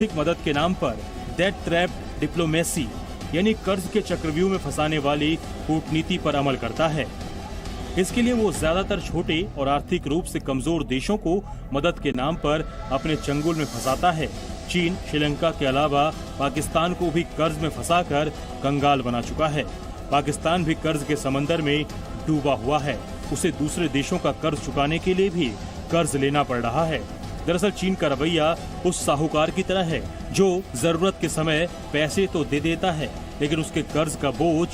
आर्थिक मदद के नाम पर डेट ट्रैप डिप्लोमेसी यानी कर्ज के चक्रव्यूह में फंसाने वाली कूटनीति पर अमल करता है। इसके लिए वो ज्यादातर छोटे और आर्थिक रूप से कमजोर देशों को मदद के नाम पर अपने चंगुल में फंसाता है। चीन श्रीलंका के अलावा पाकिस्तान को भी कर्ज में फंसाकर कंगाल बना चुका है। पाकिस्तान भी कर्ज के समंदर में डूबा हुआ है। उसे दूसरे देशों का कर्ज चुकाने के लिए भी कर्ज लेना पड़ रहा है। दरअसल चीन का रवैया उस साहूकार की तरह है जो जरूरत के समय पैसे तो दे देता है, लेकिन उसके कर्ज का बोझ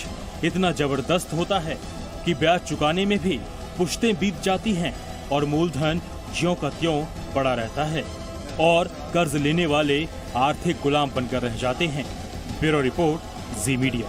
इतना जबरदस्त होता है कि ब्याज चुकाने में भी पुश्तें बीत जाती हैं और मूलधन ज्यों का त्यों पड़ा रहता है और कर्ज लेने वाले आर्थिक गुलाम बनकर रह जाते हैं। ब्यूरो रिपोर्ट, जी मीडिया।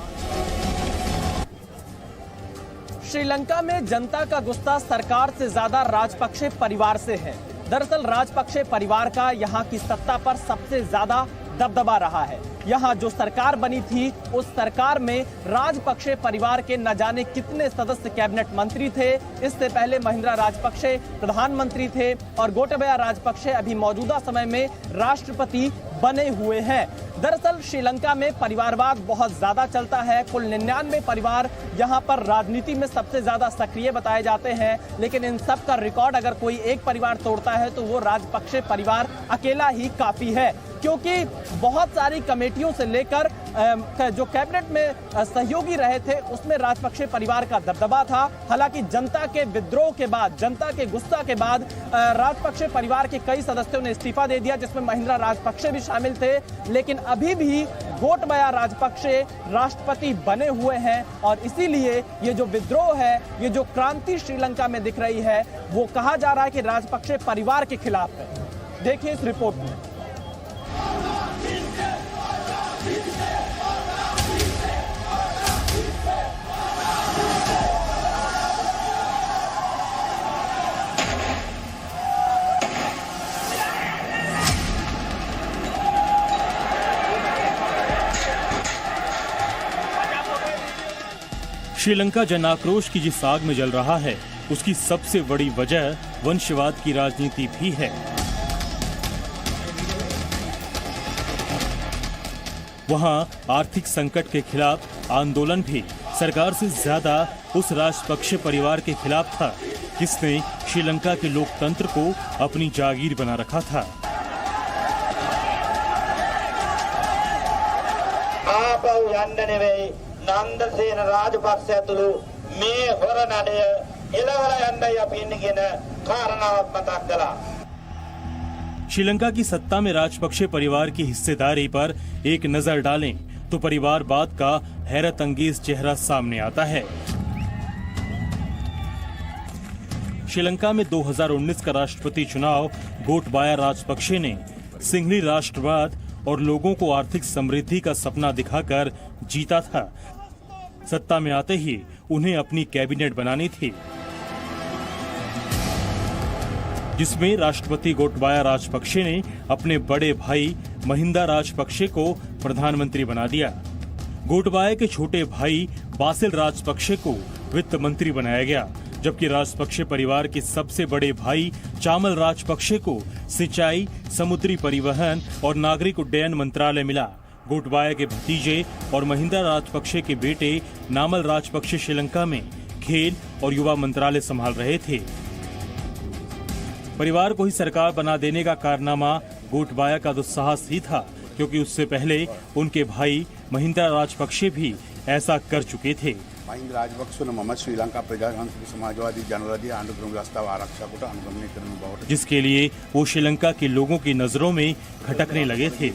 श्रीलंका में जनता का गुस्सा सरकार से ज्यादा राजपक्षे परिवार से है। दरअसल राजपक्षे परिवार का यहाँ की सत्ता पर सबसे ज्यादा दबदबा रहा है। यहाँ जो सरकार बनी थी उस सरकार में राजपक्षे परिवार के न जाने कितने सदस्य कैबिनेट मंत्री थे। इससे पहले महिंद्रा राजपक्षे प्रधानमंत्री थे और गोटाबाया राजपक्षे अभी मौजूदा समय में राष्ट्रपति बने हुए हैं। दरअसल श्रीलंका में परिवारवाद बहुत ज्यादा चलता है। कुल 99 परिवार यहाँ पर राजनीति में सबसे ज्यादा सक्रिय बताए जाते हैं, लेकिन इन सब का रिकॉर्ड अगर कोई एक परिवार तोड़ता है तो वो राजपक्षे परिवार अकेला ही काफी है, क्योंकि बहुत सारी कमेटियों से लेकर जो कैबिनेट में सहयोगी रहे थे उसमें राजपक्षे परिवार का दबदबा था। हालांकि जनता के विद्रोह के बाद, जनता के गुस्सा के बाद राजपक्षे परिवार के कई सदस्यों ने इस्तीफा दे दिया, जिसमें महिंद्रा राजपक्षे भी शामिल थे। लेकिन अभी भी गोटाबाया राजपक्षे राष्ट्रपति बने हुए हैं और इसीलिए ये जो विद्रोह है, ये जो क्रांति श्रीलंका में दिख रही है, वो कहा जा रहा है कि राजपक्षे परिवार के खिलाफ है। देखिए इस रिपोर्ट में। श्रीलंका जन आक्रोश की जिस आग में जल रहा है उसकी सबसे बड़ी वजह वंशवाद की राजनीति भी है। वहां आर्थिक संकट के खिलाफ आंदोलन भी सरकार से ज्यादा उस राजपक्षे परिवार के खिलाफ था जिसने श्रीलंका के लोकतंत्र को अपनी जागीर बना रखा था। නන්දසේන රාජපක්ෂ ඇතුළු මේ හොර නඩය එළවලා යන්නයි අපි ඉන්නේ කියන කාරණාවක් මතක් කළා। श्रीलंका की सत्ता में राजपक्षे परिवार की हिस्सेदारी पर एक नजर डालें तो परिवारवाद का हैरत अंगेज चेहरा सामने आता है। श्रीलंका में 2019 का राष्ट्रपति चुनाव गोटाबाया राजपक्षे ने सिंहली राष्ट्रवाद और लोगों को आर्थिक समृद्धि का सपना दिखाकर जीता था। सत्ता में आते ही उन्हें अपनी कैबिनेट बनानी थी, जिसमें राष्ट्रपति गोटाबाया राजपक्षे ने अपने बड़े भाई महिंदा राजपक्षे को प्रधानमंत्री बना दिया। गोटाबाया के छोटे भाई बासिल राजपक्षे को वित्त मंत्री बनाया गया, जबकि राजपक्षे परिवार के सबसे बड़े भाई चामल राजपक्षे को सिंचाई, समुद्री परिवहन और नागरिक उड्डयन मंत्रालय मिला। गोटाबाया के भतीजे और महिंदा राजपक्षे के बेटे नामल राजपक्षे श्रीलंका में खेल और युवा मंत्रालय संभाल रहे थे। परिवार को ही सरकार बना देने का कारनामा गोटाबाया का दुस्साहस ही था, क्योंकि उससे पहले उनके भाई महिंदा राजपक्षे भी ऐसा कर चुके थे। महिंद राजपक्षे मम श्रीलंका प्रजातांत्रिक समाजवादी जनवादी आंदोलन व्यवस्था आरक्षक अनुगमन करने बहुत, जिसके लिए वो श्रीलंका के लोगों की नजरों में खटकने लगे थे।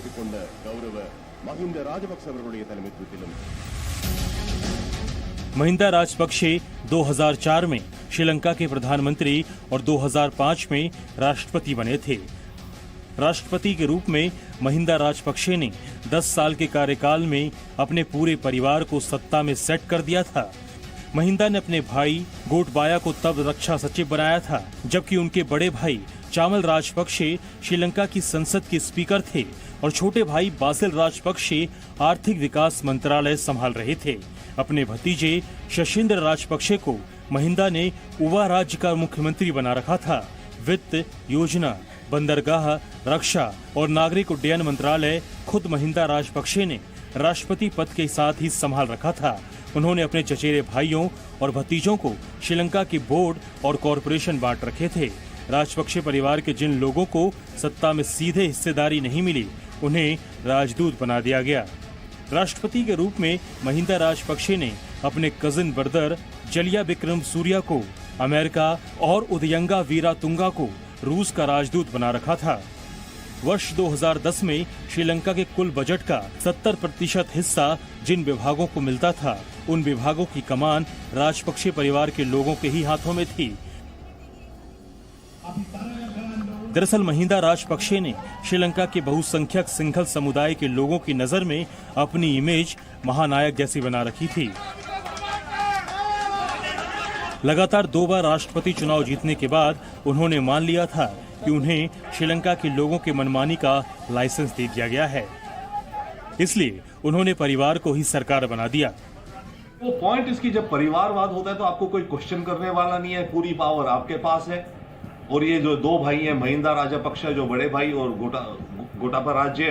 महिंदा राजपक्षे 2004 में श्रीलंका के प्रधानमंत्री और 2005 में राष्ट्रपति बने थे। राष्ट्रपति के रूप में महिंदा राजपक्षे ने 10 साल के कार्यकाल में अपने पूरे परिवार को सत्ता में सेट कर दिया था। महिंदा ने अपने भाई गोटाबाया को तब रक्षा सचिव बनाया था, जबकि उनके बड़े भाई चामल राजपक्षे श्रीलंका की संसद के स्पीकर थे और छोटे भाई बासिल राजपक्षे आर्थिक विकास मंत्रालय संभाल रहे थे। अपने भतीजे शशिंद्र राजपक्षे को महिंदा ने उवा राज्य का मुख्यमंत्री बना रखा था। वित्त, योजना, बंदरगाह, रक्षा और नागरिक उड्डयन मंत्रालय खुद महिंदा राजपक्षे ने राष्ट्रपति पद के साथ ही संभाल रखा था। उन्होंने अपने चचेरे भाइयों और भतीजों को श्रीलंका की बोर्ड और कॉरपोरेशन बांट रखे थे। राजपक्षे परिवार के जिन लोगों को सत्ता में सीधे हिस्सेदारी नहीं मिली, उन्हें राजदूत बना दिया गया। राष्ट्रपति के रूप में महिंदा राजपक्षे ने अपने कजिन ब्रदर जलिया विक्रमसूर्या को अमेरिका और उदयंगा वीरातुंगा को रूस का राजदूत बना रखा था। वर्ष 2010 में श्रीलंका के कुल बजट का 70% हिस्सा जिन विभागों को मिलता था, उन विभागों की कमान राजपक्षे परिवार के लोगों के ही हाथों में थी। दरअसल महिंदा राजपक्षे ने श्रीलंका के बहुसंख्यक सिंघल समुदाय के लोगों की नजर में अपनी इमेज महानायक जैसी बना रखी थी। लगातार 2 बार राष्ट्रपति चुनाव जीतने के बाद उन्होंने मान लिया था कि उन्हें श्रीलंका के लोगों के मनमानी का लाइसेंस दे दिया गया है, इसलिए उन्होंने परिवार को ही सरकार बना दिया। वो पॉइंट इसकी, जब परिवारवाद होता है तो आपको कोई क्वेश्चन करने वाला नहीं है, पूरी पावर आपके पास है। और ये जो 2 भाई हैं, महिंदा राजपक्षा जो बड़े भाई और गोटाबा राज्य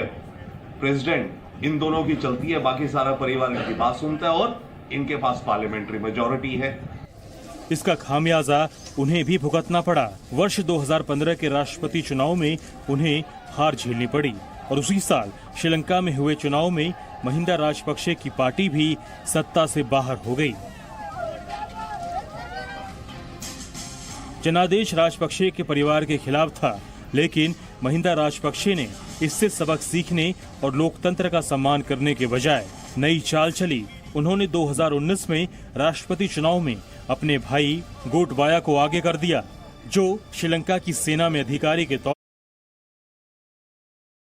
प्रेसिडेंट, इन दोनों की चलती है, बाकी सारा परिवार इनकी बात सुनता है और इनके पास पार्लियामेंट्री मेजॉरिटी है। इसका खामियाजा उन्हें भी भुगतना पड़ा। वर्ष 2015 के राष्ट्रपति चुनाव में उन्हें हार झेलनी पड़ी और उसी साल श्रीलंका में हुए चुनाव में महिंदा राजपक्षे की पार्टी भी सत्ता से बाहर हो गई। जनादेश राजपक्षे के परिवार के खिलाफ था, लेकिन महिंदा राजपक्षे ने इससे सबक सीखने और लोकतंत्र का सम्मान करने के बजाय नई चाल चली। उन्होंने 2019 में राष्ट्रपति चुनाव में अपने भाई गोटबाया को आगे कर दिया, जो श्रीलंका की सेना में अधिकारी के तौर